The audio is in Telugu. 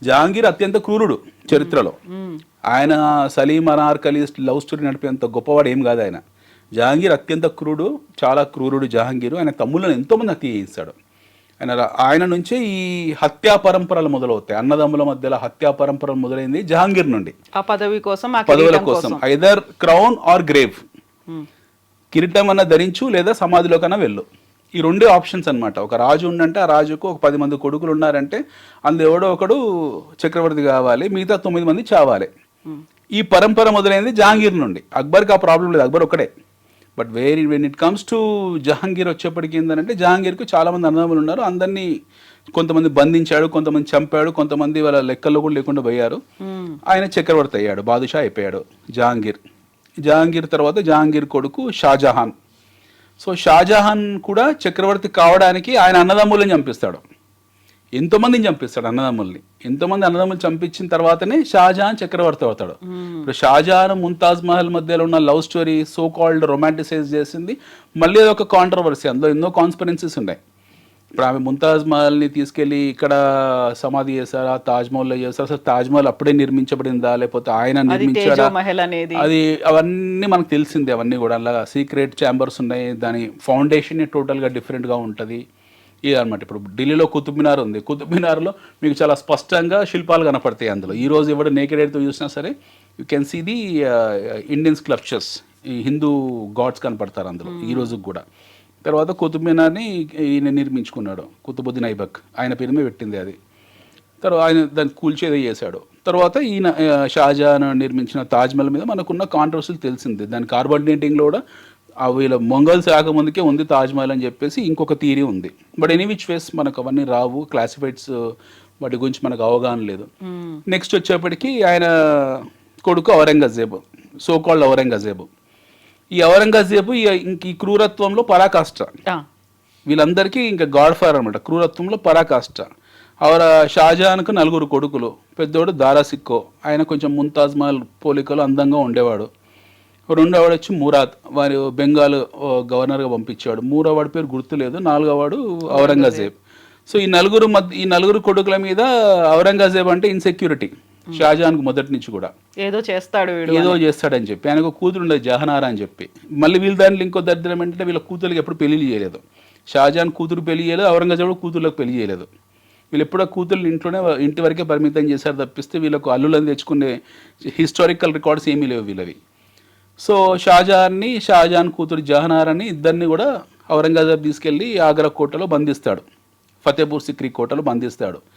జహాంగీర్ అత్యంత క్రూరుడు చరిత్రలో. ఆయన సలీం అనార్కలి లవ్ స్టోరీ నడిపేంత గొప్పవాడు ఏం కాదు ఆయన. జహాంగీర్ అత్యంత క్రూరుడు, చాలా క్రూరుడు జహాంగీర్. ఆయన తమ్ముళ్ళని ఎంతోమంది హత్య చేయిస్తాడు. ఆయన నుంచే ఈ హత్యా పరంపరలు మొదలవుతాయి. అన్నదమ్ముల మధ్యలో హత్యా పరంపరలు మొదలైంది జహాంగీర్ నుండి. ఆ పదవి కోసం, ఆ పదవుల కిరీటం కోసం ఐదర్ క్రౌన్ ఆర్ గ్రేవ్, కిరీటం అన్న ధరించు లేదా సమాధిలోకన్నా వెళ్ళు. ఈ రెండే ఆప్షన్స్ అన్నమాట. ఒక రాజు ఉండంటే ఆ రాజుకు ఒక 10 మంది కొడుకులు ఉన్నారంటే అందులో ఎవడో ఒకడు చక్రవర్తి కావాలి, మిగతా 9 మంది చావాలి. ఈ పరంపర మొదలైంది జహాంగీర్ నుండి. అక్బర్కి ఆ ప్రాబ్లం లేదు, అక్బర్ ఒక్కడే. But when it comes to Jahangir వచ్చేప్పటికి ఏంటంటే జహాంగీర్కు చాలామంది అన్నదమ్ములు ఉన్నారు. అందరినీ కొంతమంది బంధించాడు, కొంతమంది చంపాడు, కొంతమంది వాళ్ళ లెక్కల్లో కూడా లేకుండా పోయారు. ఆయన చక్రవర్తి అయ్యాడు, బాదుషా అయిపోయాడు జహాంగీర్. జహాంగీర్ తర్వాత జహాంగీర్ కొడుకు షాజహాన్. సో షాజహాన్ కూడా చక్రవర్తి కావడానికి ఆయన అన్నదమ్ములని చంపిస్తాడు. ఎంతోమందిని చంపిస్తాడు అన్నదమ్ముల్ని. ఎంతోమంది అన్నదమ్ములు చంపించిన తర్వాతనే షాజహాన్ చక్రవర్తి అవుతాడు. ఇప్పుడు షాజహాన్ ముంతాజ్ మహల్ మధ్యలో ఉన్న love story so called romanticise చేసింది. మళ్ళీ ఒక కాంట్రవర్సీ, అందులో ఎన్నో కాన్స్పిరెన్సీస్ ఉన్నాయి. ఇప్పుడు ఆమె ముంతాజ్ మహల్ని తీసుకెళ్ళి ఇక్కడ సమాధి చేశారా, తాజ్మహల్లో చేశారు. అసలు తాజ్మహల్ అప్పుడే నిర్మించబడిందా లేకపోతే ఆయన నిర్మించాడా, అది అవన్నీ మనకు తెలిసిందే. అవన్నీ కూడా అలా సీక్రెట్ ఛాంబర్స్ ఉన్నాయి. దాని ఫౌండేషన్ టోటల్గా డిఫరెంట్గా ఉంటుంది. ఇది అనమాట. ఇప్పుడు ఢిల్లీలో కుతుబ్ మినార్ ఉంది. కుతుబ్ మినార్లో మీకు చాలా స్పష్టంగా శిల్పాలు కనపడతాయి. అందులో ఈరోజు ఎవరు నేకెడ్ ఐతో చూసినా సరే you can see the Indian sculptures, ఈ హిందూ గాడ్స్ కనపడతారు అందులో ఈ రోజుకి కూడా. తర్వాత కుతుబ్ మినార్ని ఈయన నిర్మించుకున్నాడు, కుతుబుద్దీన్ ఐబక్, ఆయన పేరు మీద పెట్టింది అది. తర్వాత ఆయన దాన్ని కూల్చేదే చేశాడు. తర్వాత ఈయన షాజహాన్ నిర్మించిన తాజ్మహల్ మీద మనకున్న కాంట్రవర్సీలు తెలిసిందే. దాని కార్బన్ డేటింగ్లో కూడా వీళ్ళ మొఘల్స్ రాకముందుకే ఉంది తాజ్మహల్ అని చెప్పేసి ఇంకొక థియరీ ఉంది. బట్ ఎనీ విచ్ వేస్ మనకు అవన్నీ రావు, క్లాసిఫైడ్స్ వాటి గురించి మనకు అవగాహన లేదు. నెక్స్ట్ వచ్చేప్పటికి ఆయన కొడుకు ఔరంగజేబు, సో కాల్డ్ ఔరంగజేబు. ఈ ఔరంగజేబు ఈ క్రూరత్వంలో పరాకాష్ట. వీళ్ళందరికీ ఇంకా గాడ్ ఫాదర్ అనమాట, క్రూరత్వంలో పరాకాష్ట. షాజహాన్కు 4 కొడుకులు. పెద్దోడు దారాసిక్కో, ఆయన కొంచెం ముంతాజ్ మహల్ పోలికలు అందంగా ఉండేవాడు. రెండోవాడు వచ్చి మురాద్, వారి బెంగాల్ గవర్నర్గా పంపించాడు. మూడోవాడి పేరు గుర్తులేదు. 4వవాడు ఔరంగజేబ్. సో ఈ నలుగురు కొడుకుల మీద ఔరంగజేబ్ అంటే ఇన్సెక్యూరిటీ షాజహాన్కు మొదటి నుంచి కూడా. ఏదో చేస్తాడని చెప్పి ఆయనకు కూతురు ఉండేది జహనారా అని చెప్పి. మళ్ళీ వీళ్ళ దాంట్లో ఇంకో దరిద్రం ఏంటంటే వీళ్ళ కూతురికి ఎప్పుడు పెళ్లి చేయలేదు. షాజహాన్ కూతురు పెళ్లి చేయలేదు, ఔరంగజేబ్ కూతుర్లకు పెళ్లి చేయలేదు. వీళ్ళు ఎప్పుడో కూతుర్లు ఇంటి వరకే పరిమితం చేశారు తప్పిస్తే వీళ్ళకు అల్లులని తెచ్చుకునే హిస్టారికల్ రికార్డ్స్ ఏమీ లేవు వీళ్ళవి. సో షాజహాన్ కూతురు జహనారాని ఇద్దరిని కూడా ఔరంగజేబ్ తీసుకెళ్ళి ఆగ్రా కోటలో బంధిస్తాడు, ఫతేపూర్ సిక్రీ కోటలో బంధిస్తాడు.